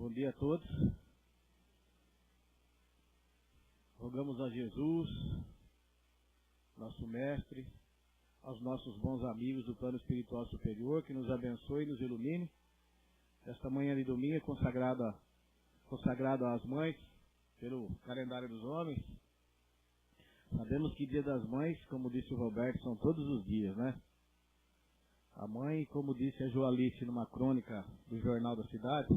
Bom dia a todos. Rogamos a Jesus, nosso Mestre, aos nossos bons amigos do plano espiritual superior, que nos abençoe e nos ilumine. Esta manhã de domingo é consagrada às mães, pelo calendário dos homens. Sabemos que Dia das Mães, como disse o Roberto, são todos os dias, né? A mãe, como disse a Joalice numa crônica do Jornal da Cidade,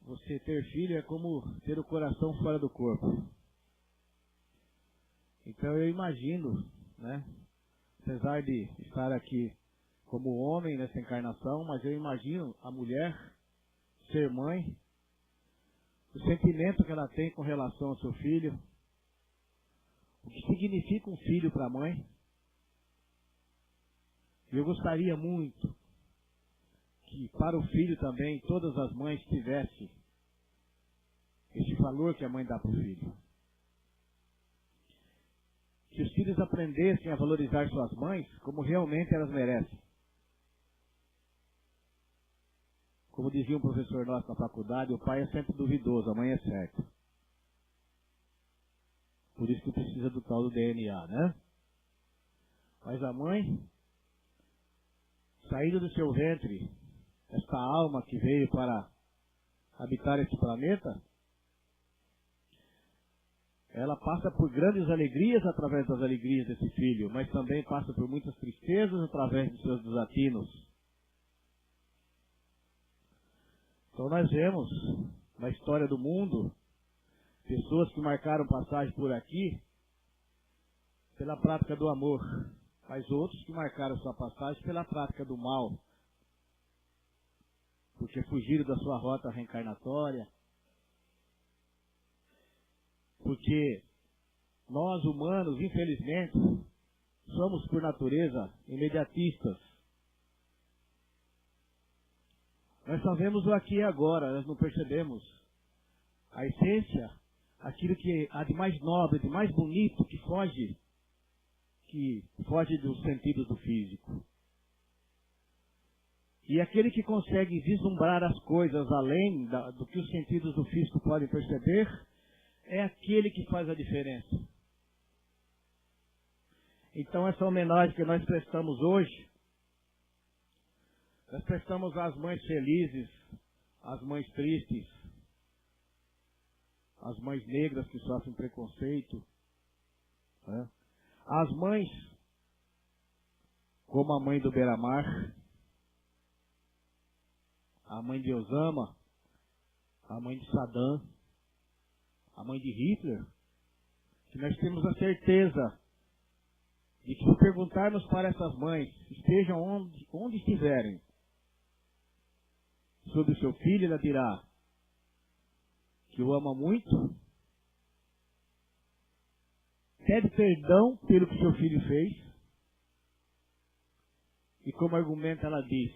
você ter filho é como ter o coração fora do corpo. Então eu imagino, né? Apesar de estar aqui como homem nessa encarnação, mas eu imagino a mulher ser mãe, o sentimento que ela tem com relação ao seu filho, o que significa um filho para a mãe. E eu gostaria muito que para o filho também todas as mães tivessem esse valor que a mãe dá para o filho. Que os filhos aprendessem a valorizar suas mães como realmente elas merecem. Como dizia um professor nosso na faculdade, o pai é sempre duvidoso, a mãe é certa. Por isso que precisa do tal do DNA, né? Mas a mãe, saindo do seu ventre, esta alma que veio para habitar esse planeta, ela passa por grandes alegrias através das alegrias desse filho, mas também passa por muitas tristezas através de seus desatinos. Então nós vemos na história do mundo pessoas que marcaram passagem por aqui pela prática do amor, mas outros que marcaram sua passagem pela prática do mal, porque fugiram da sua rota reencarnatória, porque nós humanos, infelizmente, somos por natureza imediatistas. Nós só vemos o aqui e agora, nós não percebemos a essência, aquilo que há de mais nobre, de mais bonito, que foge dos sentidos do físico. E aquele que consegue vislumbrar as coisas além do que os sentidos do físico podem perceber, é aquele que faz a diferença. Então essa homenagem que nós prestamos hoje, nós prestamos às mães felizes, às mães tristes, às mães negras que sofrem preconceito, né? Às mães como a mãe do Beira-Mar, a mãe de Osama, a mãe de Saddam, a mãe de Hitler, que nós temos a certeza de que se perguntarmos para essas mães, estejam onde estiverem, sobre o seu filho, ela dirá que o ama muito, pede perdão pelo que seu filho fez, e como argumento ela diz: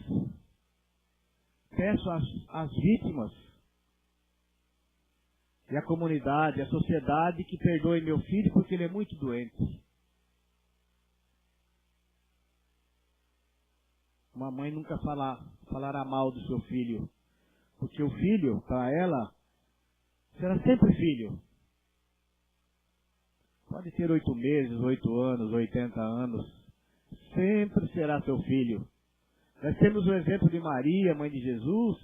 peço às vítimas e à comunidade, à sociedade, que perdoe meu filho porque ele é muito doente. Uma mãe nunca falará mal do seu filho, porque o filho, para ela, será sempre filho. Pode ter 8 meses, 8 anos, 80 anos, sempre será seu filho. Nós temos o exemplo de Maria, mãe de Jesus,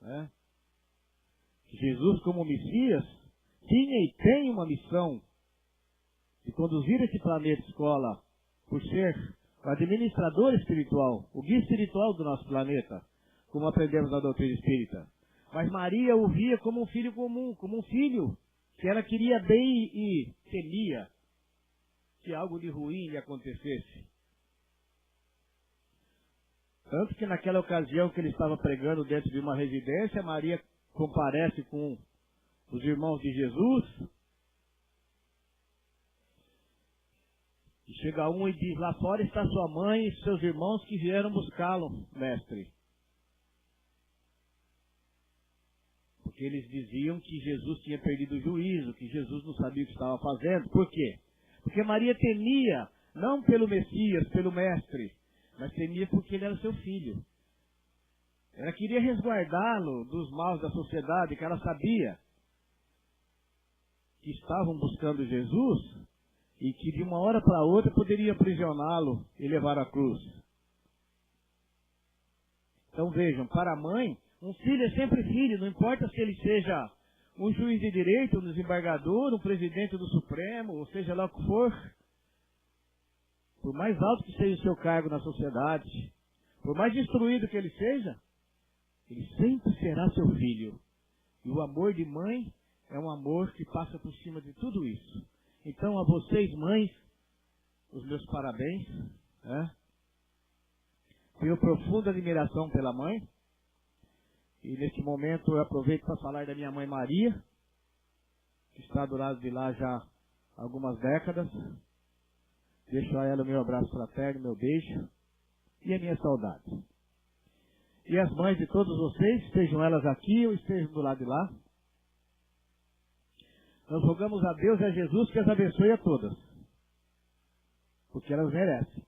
né? Jesus, como Messias, tinha e tem uma missão de conduzir esse planeta escola, por ser o administrador espiritual, o guia espiritual do nosso planeta, como aprendemos na doutrina espírita. Mas Maria o via como um filho comum, como um filho que ela queria bem e temia que algo de ruim lhe acontecesse. Tanto que naquela ocasião que ele estava pregando dentro de uma residência, Maria comparece com os irmãos de Jesus, e chega um e diz: lá fora está sua mãe e seus irmãos que vieram buscá-lo, mestre. Porque eles diziam que Jesus tinha perdido o juízo, que Jesus não sabia o que estava fazendo. Por quê? Porque Maria temia, não pelo Messias, pelo mestre, mas temia porque ele era seu filho. Ela queria resguardá-lo dos maus da sociedade, que ela sabia que estavam buscando Jesus e que de uma hora para outra poderia aprisioná-lo e levar à cruz. Então vejam, para a mãe, um filho é sempre filho, não importa se ele seja um juiz de direito, um desembargador, um presidente do Supremo, ou seja lá o que for. Por mais alto que seja o seu cargo na sociedade, por mais instruído que ele seja, ele sempre será seu filho. E o amor de mãe é um amor que passa por cima de tudo isso. Então, a vocês, mães, os meus parabéns. Tenho profunda admiração pela mãe. E neste momento eu aproveito para falar da minha mãe Maria, que está do lado de lá já há algumas décadas. Deixo a ela o meu abraço fraterno, meu beijo e a minha saudade. E as mães de todos vocês, estejam elas aqui ou estejam do lado de lá, nós rogamos a Deus e a Jesus que as abençoe a todas, porque elas merecem.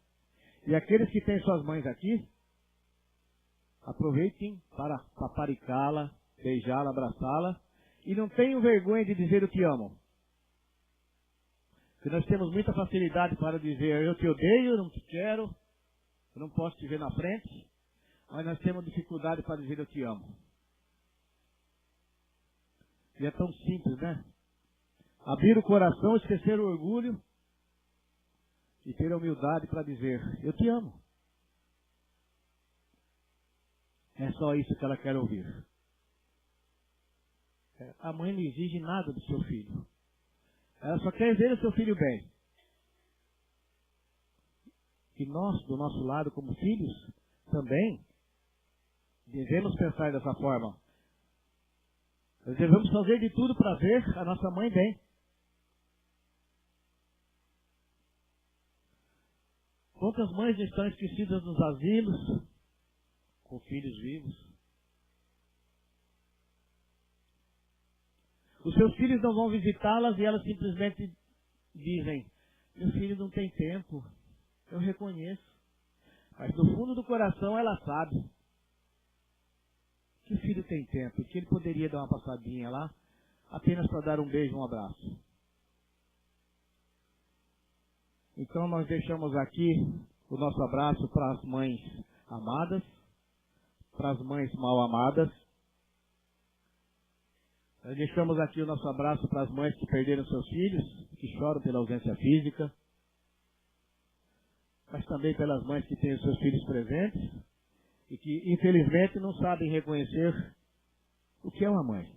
E aqueles que têm suas mães aqui, aproveitem para paparicá-la, beijá-la, abraçá-la, e não tenham vergonha de dizer o que amam. Porque nós temos muita facilidade para dizer, eu te odeio, eu não te quero, eu não posso te ver na frente, mas nós temos dificuldade para dizer eu te amo. E é tão simples, né? Abrir o coração, esquecer o orgulho e ter a humildade para dizer, eu te amo. É só isso que ela quer ouvir. A mãe não exige nada do seu filho. Ela só quer ver o seu filho bem. E nós, do nosso lado, como filhos, também devemos pensar dessa forma. Nós devemos fazer de tudo para ver a nossa mãe bem. Quantas mães estão esquecidas nos asilos, com filhos vivos? Os seus filhos não vão visitá-las e elas simplesmente dizem, meu filho não tem tempo, eu reconheço. Mas no fundo do coração ela sabe que o filho tem tempo, que ele poderia dar uma passadinha lá, apenas para dar um beijo, um abraço. Então nós deixamos aqui o nosso abraço para as mães amadas, para as mães mal amadas. Nós deixamos aqui o nosso abraço para as mães que perderam seus filhos, que choram pela ausência física, mas também pelas mães que têm os seus filhos presentes e que, infelizmente, não sabem reconhecer o que é uma mãe.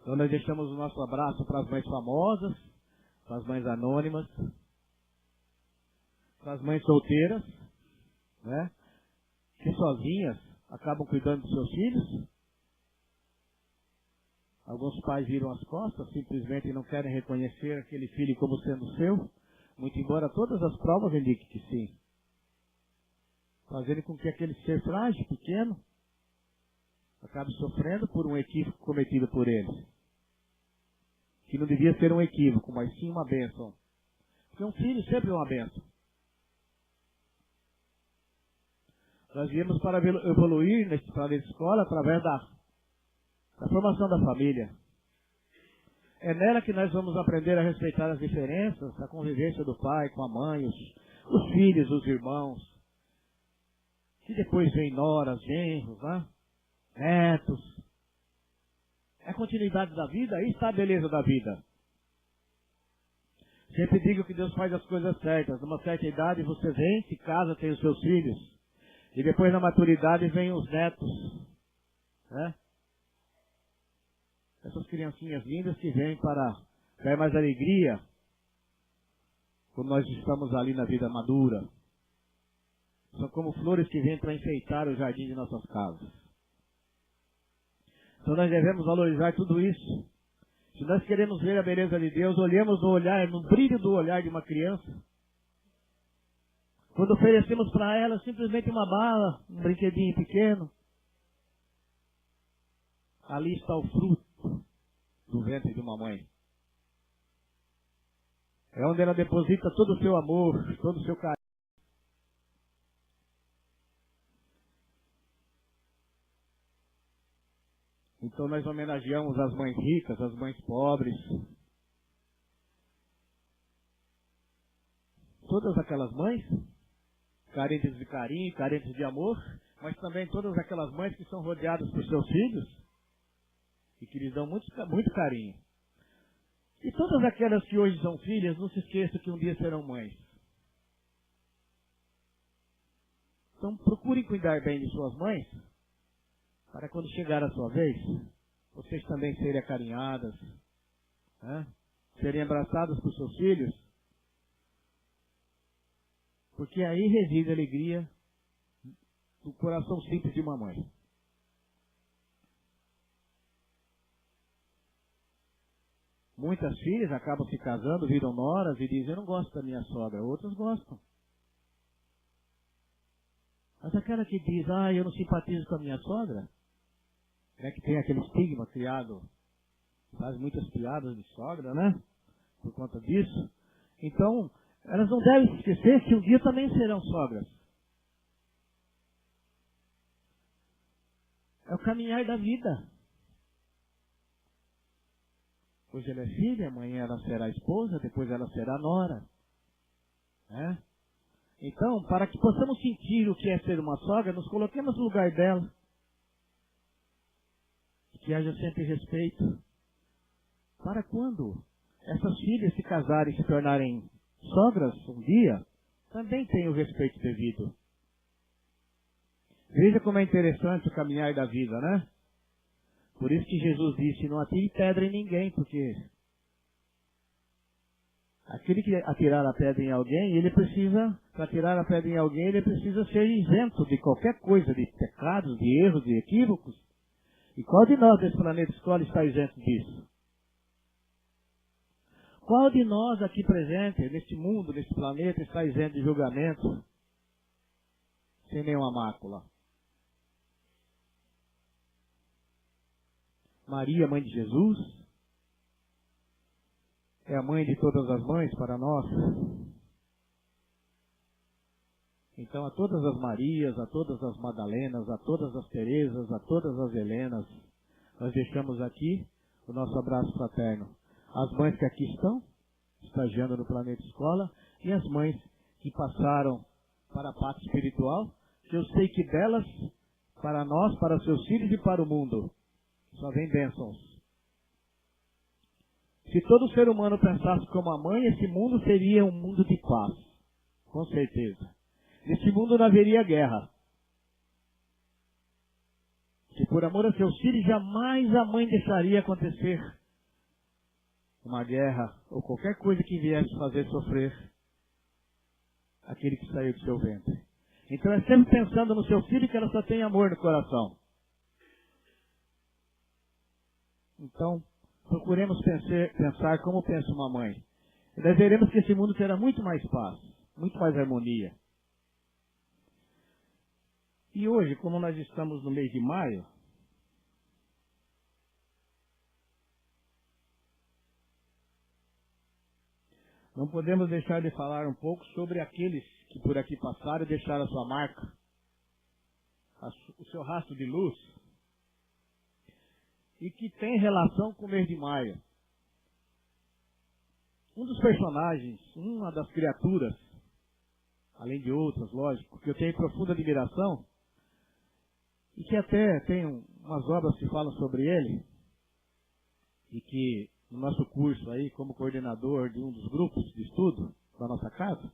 Então nós deixamos o nosso abraço para as mães famosas, para as mães anônimas, para as mães solteiras, né, que sozinhas acabam cuidando dos seus filhos. Alguns pais viram as costas, simplesmente não querem reconhecer aquele filho como sendo seu, muito embora todas as provas indiquem que sim. Fazendo com que aquele ser frágil, pequeno, acabe sofrendo por um equívoco cometido por eles. Que não devia ser um equívoco, mas sim uma bênção. Porque um filho sempre é uma bênção. Nós viemos para evoluir para a escola através da formação da família. É nela que nós vamos aprender a respeitar as diferenças, a convivência do pai com a mãe, os filhos, os irmãos. Que depois vem noras, genros, né? Netos. É a continuidade da vida, aí está a beleza da vida. Sempre digo que Deus faz as coisas certas. Numa certa idade você vem, se casa, tem os seus filhos. E depois na maturidade vem os netos. Né? Essas criancinhas lindas que vêm para dar mais alegria quando nós estamos ali na vida madura. São como flores que vêm para enfeitar o jardim de nossas casas. Então nós devemos valorizar tudo isso. Se nós queremos ver a beleza de Deus, olhemos no olhar, no brilho do olhar de uma criança. Quando oferecemos para ela simplesmente uma bala, um brinquedinho pequeno, ali está o fruto do ventre de uma mãe. É onde ela deposita todo o seu amor, todo o seu carinho. Então nós homenageamos as mães ricas, as mães pobres. Todas aquelas mães carentes de carinho, carentes de amor, mas também todas aquelas mães que são rodeadas por seus filhos e que lhes dão muito carinho. E todas aquelas que hoje são filhas, não se esqueçam que um dia serão mães. Então procurem cuidar bem de suas mães, para quando chegar a sua vez, vocês também serem acarinhadas, né? Serem abraçadas por seus filhos, porque aí reside a alegria do coração simples de uma mãe. Muitas filhas acabam se casando, viram noras e dizem, eu não gosto da minha sogra. Outras gostam. Mas aquela que diz, eu não simpatizo com a minha sogra, que tem aquele estigma criado, faz muitas piadas de sogra, né? Por conta disso. Então, elas não devem esquecer que um dia também serão sogras. É o caminhar da vida. Hoje ela é filha, amanhã ela será esposa, depois ela será nora. Né? Então, para que possamos sentir o que é ser uma sogra, nos coloquemos no lugar dela. Que haja sempre respeito. Para quando essas filhas se casarem e se tornarem sogras um dia, também tenham o respeito devido. Veja como é interessante o caminhar da vida, né? Por isso que Jesus disse, não atire pedra em ninguém, porque aquele que atirar a pedra em alguém, para atirar a pedra em alguém, ele precisa ser isento de qualquer coisa, de pecados, de erros, de equívocos. E qual de nós desse planeta escola está isento disso? Qual de nós aqui presente, neste mundo, neste planeta, está isento de julgamento, sem nenhuma mácula? Maria, mãe de Jesus, é a mãe de todas as mães para nós. Então, a todas as Marias, a todas as Madalenas, a todas as Terezas, a todas as Helenas, nós deixamos aqui o nosso abraço fraterno. As mães que aqui estão, estagiando no Planeta Escola, e as mães que passaram para a pátria espiritual, que eu sei que delas, para nós, para seus filhos e para o mundo, só vem bênçãos. Se todo ser humano pensasse como a mãe, esse mundo seria um mundo de paz. Com certeza. Nesse mundo não haveria guerra. Que por amor a seus filhos, jamais a mãe deixaria acontecer uma guerra ou qualquer coisa que viesse fazer sofrer aquele que saiu do seu ventre. Então é sempre pensando no seu filho que ela só tem amor no coração. Então, procuremos pensar como pensa uma mãe. E nós veremos que esse mundo terá muito mais paz, muito mais harmonia. E hoje, como nós estamos no mês de maio, não podemos deixar de falar um pouco sobre aqueles que por aqui passaram e deixaram a sua marca, o seu rastro de luz, e que tem relação com o mês de maio. Um dos personagens, uma das criaturas, além de outras, lógico, que eu tenho profunda admiração, e que até tem umas obras que falam sobre ele, e que no nosso curso aí, como coordenador de um dos grupos de estudo da nossa casa,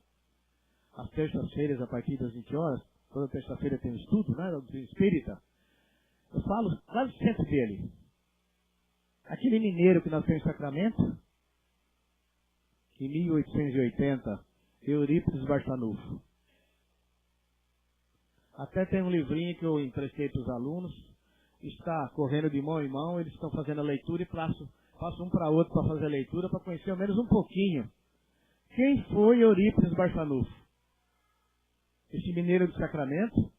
às terças-feiras, a partir das 20 horas, toda terça-feira tem um estudo, né, do espírita, eu falo quase sempre dele. Aquele mineiro que nasceu em Sacramento, em 1880, Eurípides Barçanufo. Até tem um livrinho que eu emprestei para os alunos, está correndo de mão em mão, eles estão fazendo a leitura e passo um para outro para fazer a leitura, para conhecer ao menos um pouquinho. Quem foi Eurípides Barçanufo? Esse mineiro de Sacramento,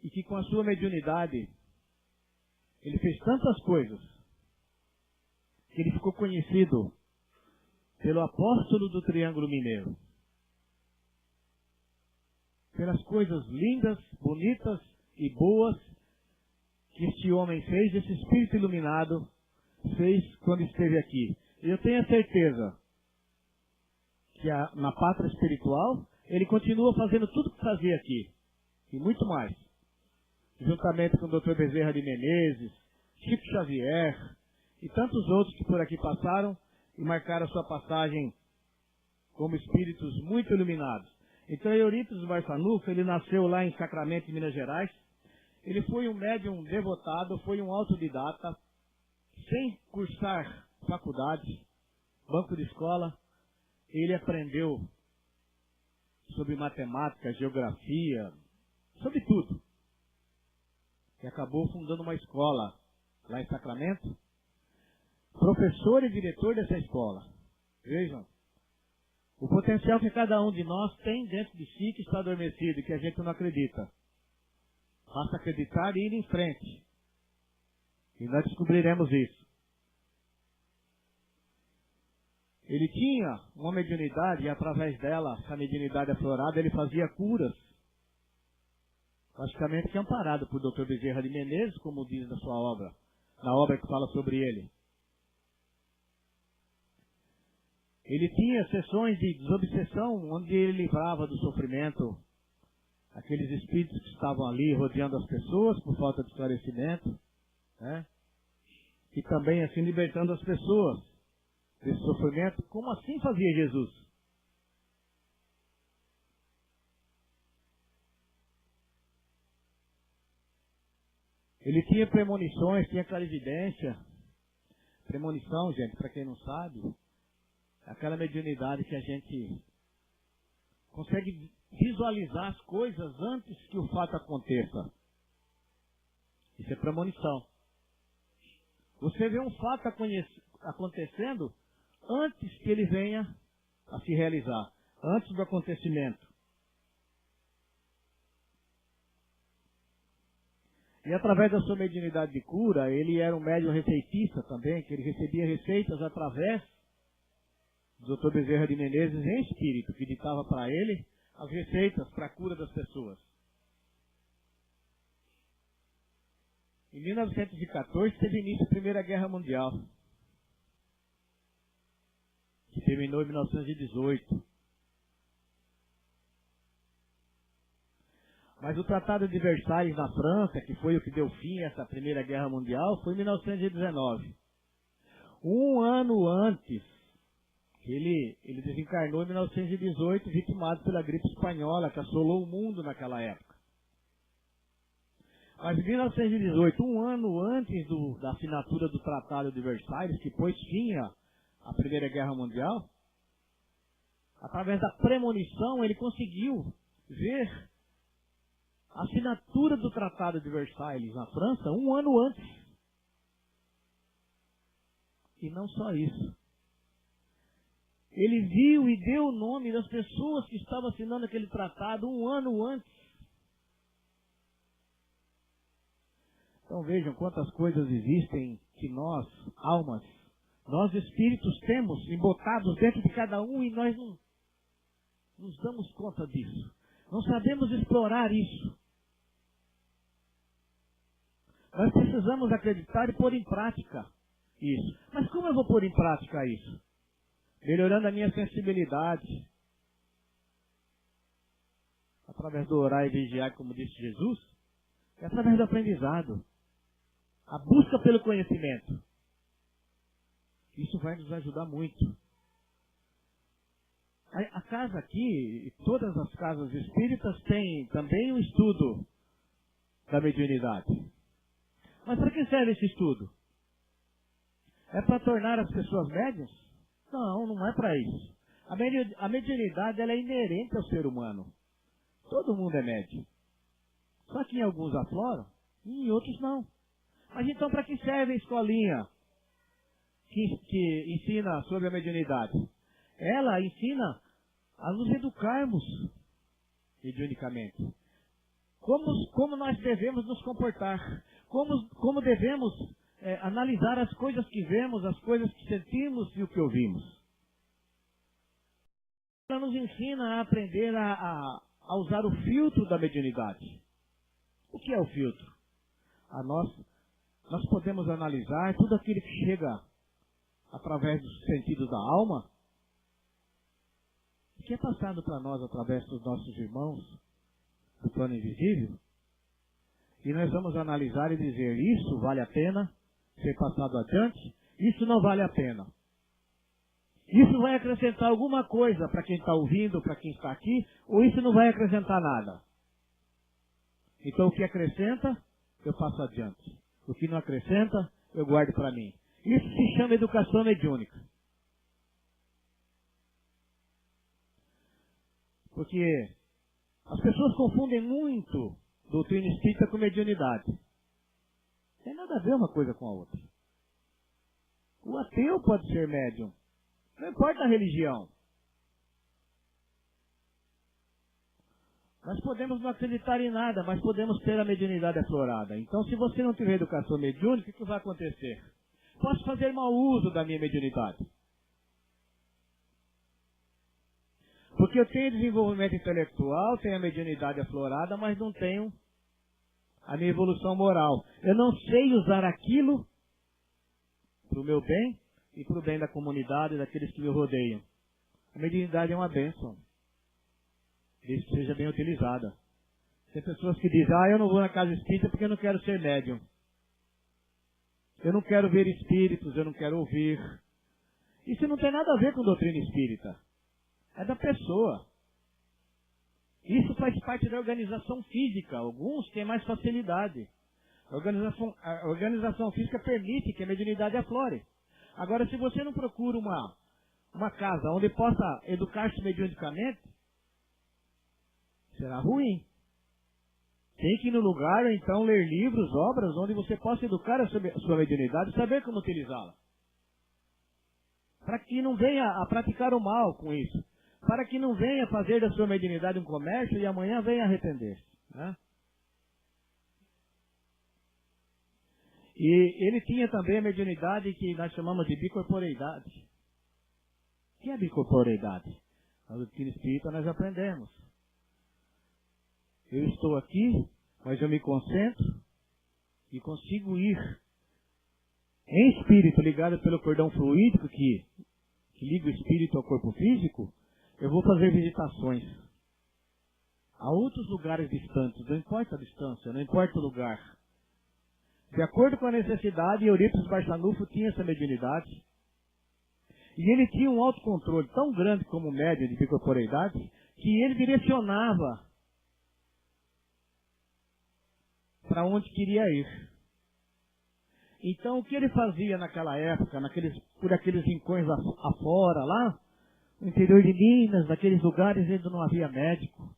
e que com a sua mediunidade, ele fez tantas coisas, que ele ficou conhecido pelo apóstolo do Triângulo Mineiro. Pelas coisas lindas, bonitas e boas que este homem fez, esse espírito iluminado fez quando esteve aqui. E eu tenho a certeza que na pátria espiritual ele continua fazendo tudo o que fazia aqui. E muito mais. Juntamente com o Dr. Bezerra de Menezes, Chico Xavier e tantos outros que por aqui passaram e marcaram a sua passagem como espíritos muito iluminados. Então, Eurípides Barçanuco, ele nasceu lá em Sacramento, Minas Gerais. Ele foi um médium devotado, foi um autodidata, sem cursar faculdade, banco de escola. Ele aprendeu sobre matemática, geografia, sobre tudo. E acabou fundando uma escola lá em Sacramento. Professor e diretor dessa escola. Vejam, o potencial que cada um de nós tem dentro de si que está adormecido e que a gente não acredita. Basta acreditar e ir em frente. E nós descobriremos isso. Ele tinha uma mediunidade e através dela, essa mediunidade aflorada, ele fazia curas. Praticamente que amparado por Dr. Bezerra de Menezes, como diz na sua obra, na obra que fala sobre ele. Ele tinha sessões de desobsessão, onde ele livrava do sofrimento aqueles espíritos que estavam ali rodeando as pessoas por falta de esclarecimento, né? E também assim libertando as pessoas desse sofrimento, como assim fazia Jesus. Ele tinha premonições, tinha clarividência. Premonição, gente, para quem não sabe, é aquela mediunidade que a gente consegue visualizar as coisas antes que o fato aconteça. Isso é premonição. Você vê um fato acontecendo antes que ele venha a se realizar, antes do acontecimento. E através da sua mediunidade de cura, ele era um médium receitista também, que ele recebia receitas através do Dr. Bezerra de Menezes em espírito, que ditava para ele as receitas para a cura das pessoas. Em 1914 teve início a Primeira Guerra Mundial, que terminou em 1918. Mas o Tratado de Versalhes na França, que foi o que deu fim a essa Primeira Guerra Mundial, foi em 1919. Um ano antes, ele desencarnou em 1918, vitimado pela gripe espanhola, que assolou o mundo naquela época. Mas em 1918, um ano antes da assinatura do Tratado de Versalhes, que pôs fim à Primeira Guerra Mundial, através da premonição, ele conseguiu ver a assinatura do Tratado de Versalhes na França um ano antes. E não só isso. Ele viu e deu o nome das pessoas que estavam assinando aquele tratado um ano antes. Então vejam quantas coisas existem que nós, almas, nós espíritos temos embotados dentro de cada um e nós não nos damos conta disso. Não sabemos explorar isso. Nós precisamos acreditar e pôr em prática isso. Mas como eu vou pôr em prática isso? Melhorando a minha sensibilidade. Através do orar e vigiar, como disse Jesus. É através do aprendizado. A busca pelo conhecimento. Isso vai nos ajudar muito. A casa aqui, todas as casas espíritas têm também um estudo da mediunidade. Mas para que serve esse estudo? É para tornar as pessoas médiuns? Não, não é para isso. A mediunidade ela é inerente ao ser humano. Todo mundo é médium. Só que em alguns afloram e em outros não. Mas então para que serve a escolinha que ensina sobre a mediunidade? Ela ensina a nos educarmos mediunicamente. Como nós devemos nos comportar. Como devemos analisar as coisas que vemos, as coisas que sentimos e o que ouvimos. Ela nos ensina a aprender a usar o filtro da mediunidade. O que é o filtro? Nós podemos analisar tudo aquilo que chega através dos sentidos da alma, que é passado para nós através dos nossos irmãos do plano invisível, e nós vamos analisar e dizer, isso vale a pena ser passado adiante, isso não vale a pena. Isso vai acrescentar alguma coisa para quem está ouvindo, para quem está aqui, ou isso não vai acrescentar nada. Então o que acrescenta, eu passo adiante. O que não acrescenta, eu guardo para mim. Isso se chama educação mediúnica. Porque as pessoas confundem muito doutrina espírita com mediunidade. Não tem nada a ver uma coisa com a outra. O ateu pode ser médium. Não importa a religião. Nós podemos não acreditar em nada, mas podemos ter a mediunidade aflorada. Então, se você não tiver educação mediúnica, o que vai acontecer? Posso fazer mau uso da minha mediunidade. Porque eu tenho desenvolvimento intelectual, tenho a mediunidade aflorada, mas não tenho a minha evolução moral. Eu não sei usar aquilo para o meu bem e para o bem da comunidade e daqueles que me rodeiam. A mediunidade é uma bênção. Desde que seja bem utilizada. Tem pessoas que dizem, eu não vou na casa espírita porque eu não quero ser médium. Eu não quero ver espíritos, eu não quero ouvir. Isso não tem nada a ver com doutrina espírita. É da pessoa. Isso faz parte da organização física. Alguns têm mais facilidade. A organização física permite que a mediunidade aflore. Agora, se você não procura uma casa onde possa educar-se mediunicamente, será ruim. Tem que ir no lugar, então, ler livros, obras, onde você possa educar a sua mediunidade e saber como utilizá-la. Para que não venha a praticar o mal com isso. Para que não venha fazer da sua mediunidade um comércio e amanhã venha arrepender-se. Né? E ele tinha também a mediunidade que nós chamamos de bicorporeidade. O que é bicorporeidade? Na doutrina espírita nós aprendemos. Eu estou aqui, mas eu me concentro e consigo ir em espírito, ligado pelo cordão fluídico que liga o espírito ao corpo físico. Eu vou fazer visitações a outros lugares distantes, não importa a distância, não importa o lugar. De acordo com a necessidade, Eurípides Barçanufo tinha essa mediunidade. E ele tinha um autocontrole tão grande como médium de bicorporeidade, que ele direcionava para onde queria ir. Então, o que ele fazia naquela época, por aqueles rincões afora, lá, no interior de Minas, naqueles lugares onde não havia médico,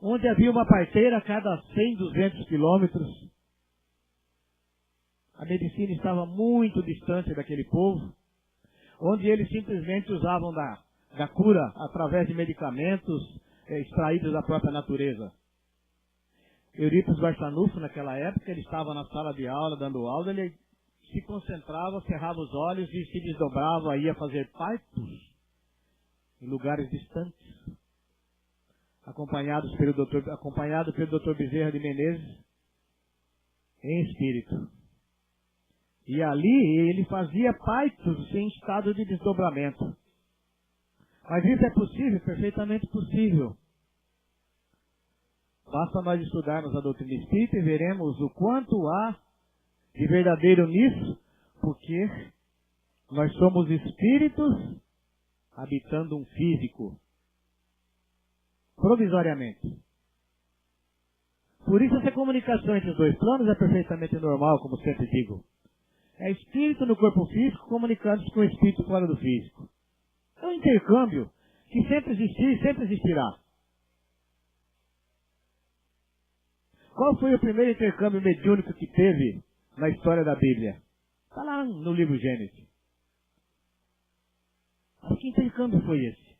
onde havia uma parteira a cada 100, 200 quilômetros, a medicina estava muito distante daquele povo, onde eles simplesmente usavam da cura através de medicamentos extraídos da própria natureza. Eurípides Barçanufo, naquela época, ele estava na sala de aula, dando aula, ele se concentrava, cerrava os olhos e se desdobrava, ia fazer partos em lugares distantes, acompanado pelo Dr. Bezerra de Menezes, em espírito. E ali ele fazia partos em estado de desdobramento. Mas isso é possível? Perfeitamente possível. Basta nós estudarmos a doutrina espírita e veremos o quanto há de verdadeiro nisso, porque nós somos espíritos habitando um físico, provisoriamente. Por isso essa comunicação entre os dois planos é perfeitamente normal, como sempre digo. É espírito no corpo físico comunicando-se com o espírito fora do físico. É um intercâmbio que sempre existiu e sempre existirá. Qual foi o primeiro intercâmbio mediúnico que teve na história da Bíblia? Está lá no livro Gênesis. Mas que intercâmbio foi esse?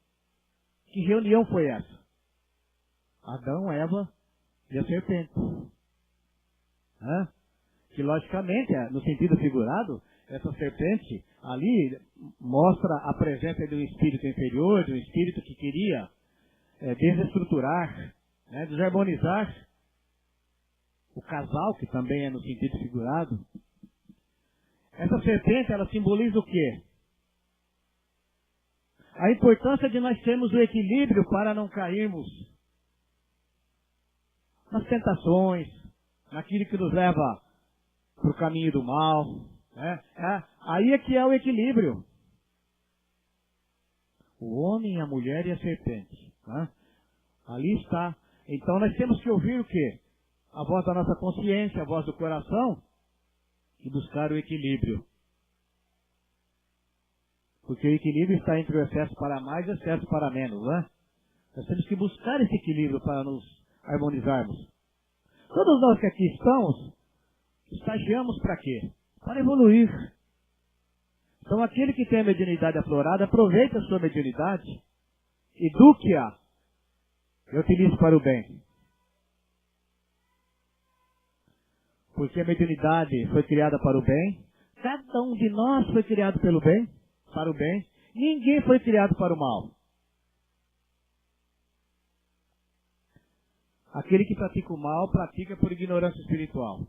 Que reunião foi essa? Adão, Eva e a serpente. Que logicamente, no sentido figurado, essa serpente ali mostra a presença de um espírito inferior, de um espírito que queria desestruturar né, desarmonizar o casal, que também é no sentido figurado. Essa serpente, ela simboliza o quê? A importância de nós termos o equilíbrio para não cairmos nas tentações, naquilo que nos leva para o caminho do mal. Né? Aí é que é o equilíbrio. O homem, a mulher e a serpente. Né? Ali está. Então nós temos que ouvir o quê? A voz da nossa consciência, a voz do coração e buscar o equilíbrio. Porque o equilíbrio está entre o excesso para mais e o excesso para menos, né? Nós temos que buscar esse equilíbrio para nos harmonizarmos. Todos nós que aqui estamos, estagiamos para quê? Para evoluir. Então aquele que tem a mediunidade aflorada, aproveite a sua mediunidade, eduque-a e utilize para o bem. Porque a mediunidade foi criada para o bem, cada um de nós foi criado pelo bem, para o bem, ninguém foi criado para o mal. Aquele que pratica o mal, pratica por ignorância espiritual.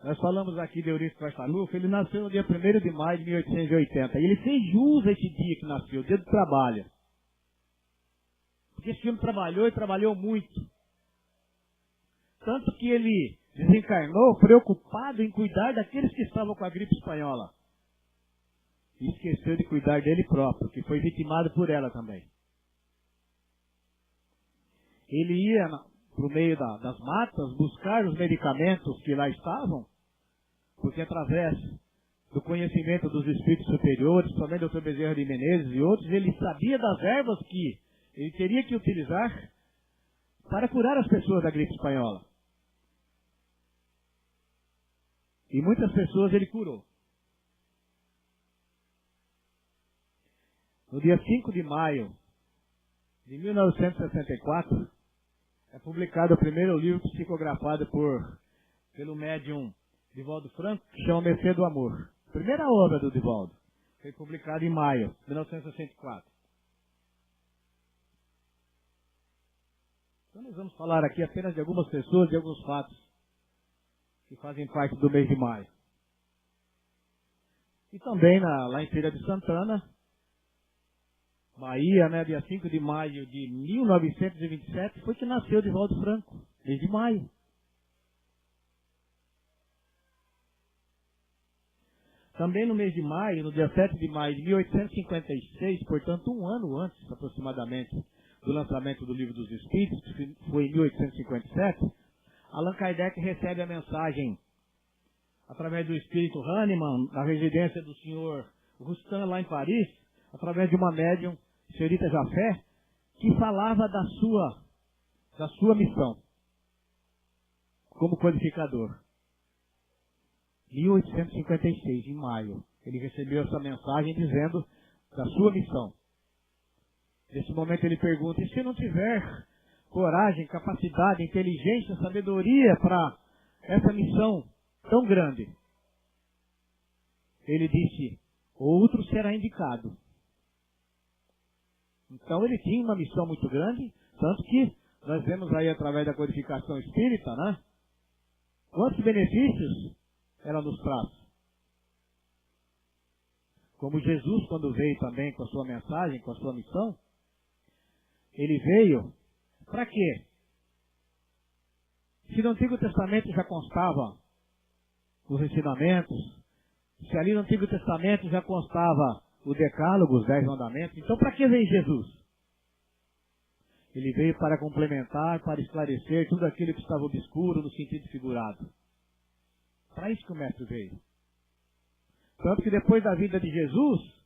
Nós falamos aqui de Eurípides Barçanufo, ele nasceu no dia 1º de maio de 1880. E ele fez jus a esse dia que nasceu, o dia do trabalho. Porque esse homem trabalhou e trabalhou muito. Tanto que ele desencarnou preocupado em cuidar daqueles que estavam com a gripe espanhola. E esqueceu de cuidar dele próprio, que foi vitimado por ela também. Ele ia para o meio das matas buscar os medicamentos que lá estavam, porque através do conhecimento dos espíritos superiores, também do Dr. Bezerra de Menezes e outros, ele sabia das ervas que ele teria que utilizar para curar as pessoas da gripe espanhola. E muitas pessoas ele curou. No dia 5 de maio de 1964, é publicado o primeiro livro psicografado pelo médium Divaldo Franco, que chama Mercê do Amor. Primeira obra do Divaldo. Foi publicado em maio de 1964. Então nós vamos falar aqui apenas de algumas pessoas e alguns fatos que fazem parte do mês de maio. E também lá em Feira de Santana, Bahia, né, dia 5 de maio de 1927, foi que nasceu Divaldo Franco, mês de maio. Também no mês de maio, no dia 7 de maio de 1856, portanto um ano antes aproximadamente do lançamento do Livro dos Espíritos, que foi em 1857, Allan Kardec recebe a mensagem através do Espírito Hahnemann, na residência do senhor Roustan, lá em Paris, através de uma médium, senhorita Jafé, que falava da sua missão como codificador. 1856, em maio, ele recebeu essa mensagem dizendo da sua missão. Nesse momento ele pergunta, e se não tiver coragem, capacidade, inteligência, sabedoria para essa missão tão grande? Ele disse, outro será indicado. Então ele tinha uma missão muito grande, tanto que nós vemos aí através da codificação espírita, né? Quantos benefícios ela nos traz. Como Jesus, quando veio também com a sua mensagem, com a sua missão, ele veio para quê? Se no Antigo Testamento já constava os ensinamentos, se ali no Antigo Testamento já constava o decálogo, os 10 mandamentos, então para que veio Jesus? Ele veio para complementar, para esclarecer tudo aquilo que estava obscuro no sentido figurado. Para isso que o Mestre veio. Tanto que depois da vida de Jesus,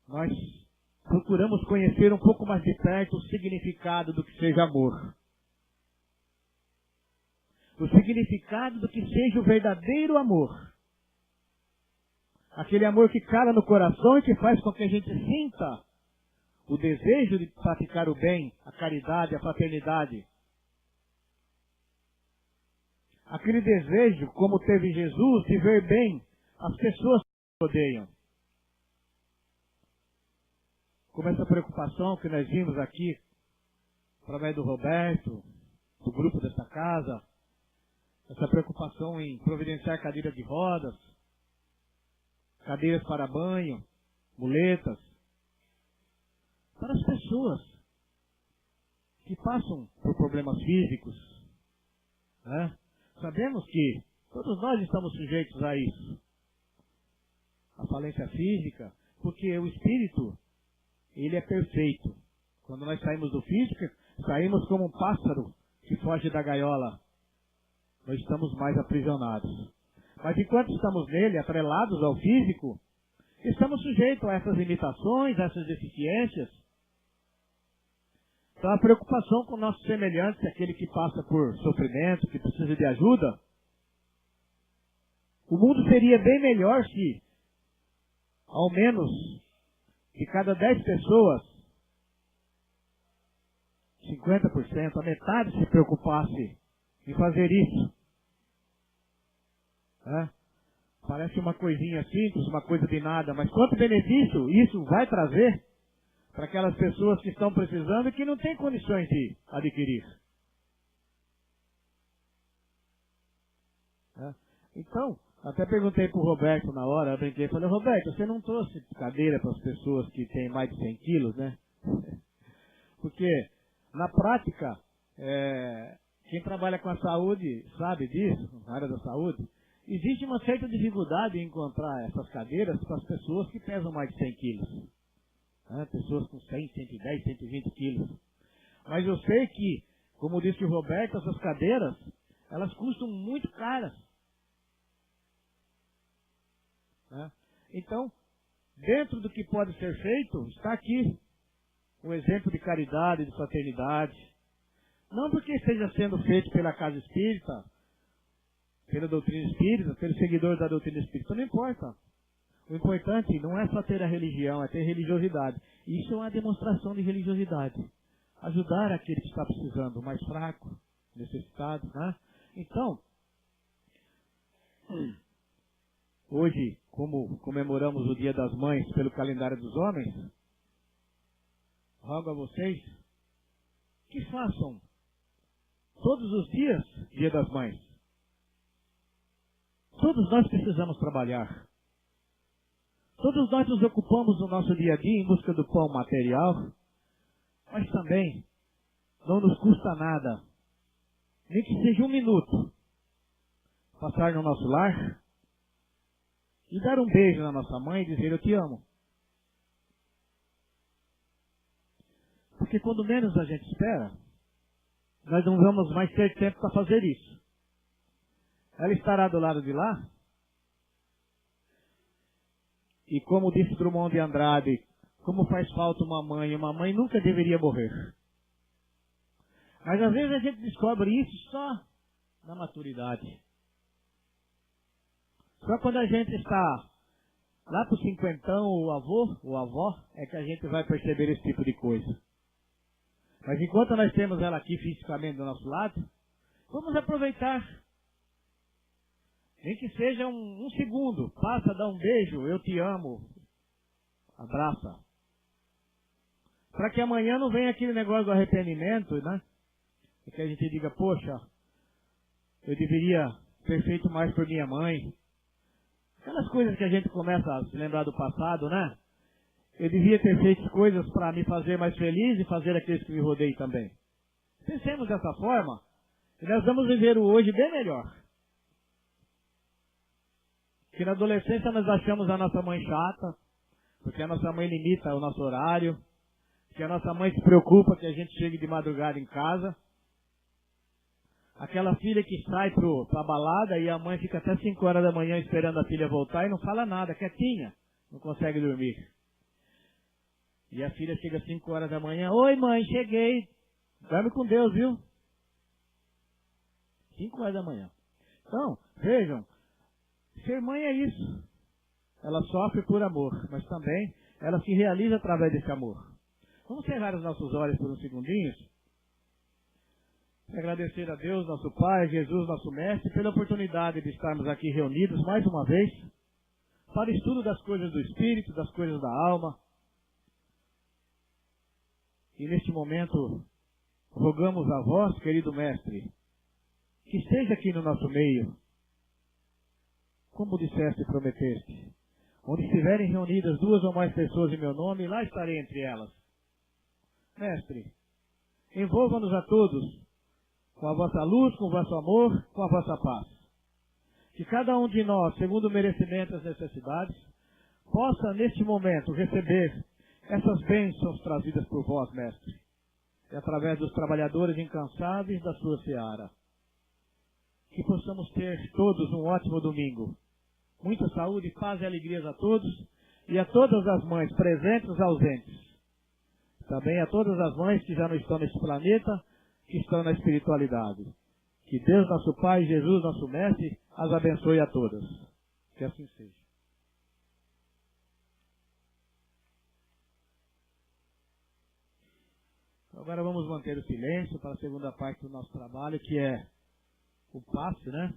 nós procuramos conhecer um pouco mais de perto o significado do que seja amor. O significado do que seja o verdadeiro amor. Aquele amor que cala no coração e que faz com que a gente sinta o desejo de praticar o bem, a caridade, a fraternidade. Aquele desejo, como teve Jesus, de ver bem as pessoas que odeiam. como essa preocupação que nós vimos aqui, através do Roberto, do grupo dessa casa, essa preocupação em providenciar cadeiras de rodas, cadeiras para banho, muletas, para as pessoas que passam por problemas físicos, né? Sabemos que todos nós estamos sujeitos a isso, a falência física, porque o espírito, ele é perfeito. Quando nós saímos do físico, saímos como um pássaro que foge da gaiola. Nós estamos mais aprisionados. Mas enquanto estamos nele, atrelados ao físico, estamos sujeitos a essas limitações, a essas deficiências. Então a preocupação com nossos semelhantes, aquele que passa por sofrimento, que precisa de ajuda, o mundo seria bem melhor se, ao menos, de cada 10 pessoas, 50%, a metade se preocupasse em fazer isso. Parece uma coisinha simples, uma coisa de nada, mas quanto benefício isso vai trazer para aquelas pessoas que estão precisando e que não têm condições de adquirir. Então, até perguntei para o Roberto na hora, eu brinquei, falei, Roberto, você não trouxe cadeira para as pessoas que têm mais de 100 quilos, né? Porque, na prática, quem trabalha com a saúde sabe disso, na área da saúde, existe uma certa dificuldade em encontrar essas cadeiras para as pessoas que pesam mais de 100 quilos. Pessoas com 100, 110, 120 quilos. Mas eu sei que, como disse o Roberto, essas cadeiras, elas custam muito caras. Então, dentro do que pode ser feito, está aqui um exemplo de caridade, de fraternidade. Não porque esteja sendo feito pela Casa Espírita, pela doutrina espírita, pelos seguidores da doutrina espírita, não importa. O importante não é só ter a religião, é ter religiosidade. Isso é uma demonstração de religiosidade. Ajudar aquele que está precisando, o mais fraco, necessitado. Então, hoje, como comemoramos o Dia das Mães pelo calendário dos homens, rogo a vocês que façam todos os dias Dia das Mães. Todos nós precisamos trabalhar. Todos nós nos ocupamos no nosso dia a dia em busca do pão material, mas também não nos custa nada, nem que seja 1 minuto, passar no nosso lar e dar um beijo na nossa mãe e dizer, eu te amo. Porque quando menos a gente espera, nós não vamos mais ter tempo para fazer isso. Ela estará do lado de lá, e como disse Drummond de Andrade, como faz falta uma mãe nunca deveria morrer. Mas às vezes a gente descobre isso só na maturidade. Só quando a gente está lá para o 50, o avô ou a avó, é que a gente vai perceber esse tipo de coisa. Mas enquanto nós temos ela aqui fisicamente do nosso lado, vamos aproveitar. Nem que seja um segundo, passa, dá um beijo, eu te amo, abraça. Para que amanhã não venha aquele negócio do arrependimento, né? E que a gente diga, poxa, eu deveria ter feito mais por minha mãe. Aquelas coisas que a gente começa a se lembrar do passado, né? Eu devia ter feito coisas para me fazer mais feliz e fazer aqueles que me rodeiam também. Pensemos dessa forma, e nós vamos viver o hoje bem melhor. Porque na adolescência nós achamos a nossa mãe chata, porque a nossa mãe limita o nosso horário, porque a nossa mãe se preocupa que a gente chegue de madrugada em casa. Aquela filha que sai pra balada e a mãe fica até 5 horas da manhã esperando a filha voltar e não fala nada, quietinha, não consegue dormir. E a filha chega às 5 horas da manhã, oi mãe, cheguei, dorme com Deus, viu? 5 horas da manhã. Então, vejam, ser mãe é isso. Ela sofre por amor, mas também ela se realiza através desse amor. Vamos cerrar os nossos olhos por uns segundinhos. Agradecer a Deus, nosso Pai, Jesus, nosso Mestre, pela oportunidade de estarmos aqui reunidos mais uma vez para o estudo das coisas do Espírito, das coisas da alma. E neste momento, rogamos a vós, querido Mestre, que esteja aqui no nosso meio, como disseste e prometeste. Onde estiverem reunidas 2 ou mais pessoas em meu nome, lá estarei entre elas. Mestre, envolva-nos a todos com a vossa luz, com o vosso amor, com a vossa paz. Que cada um de nós, segundo o merecimento e as necessidades, possa neste momento receber essas bênçãos trazidas por vós, Mestre, e através dos trabalhadores incansáveis da sua seara. Que possamos ter todos um ótimo domingo. Muita saúde, paz e alegrias a todos, e a todas as mães presentes e ausentes. Também a todas as mães que já não estão nesse planeta, que estão na espiritualidade. Que Deus, nosso Pai, Jesus, nosso Mestre, as abençoe a todas. Que assim seja. Agora vamos manter o silêncio para a segunda parte do nosso trabalho, que é o passe, né?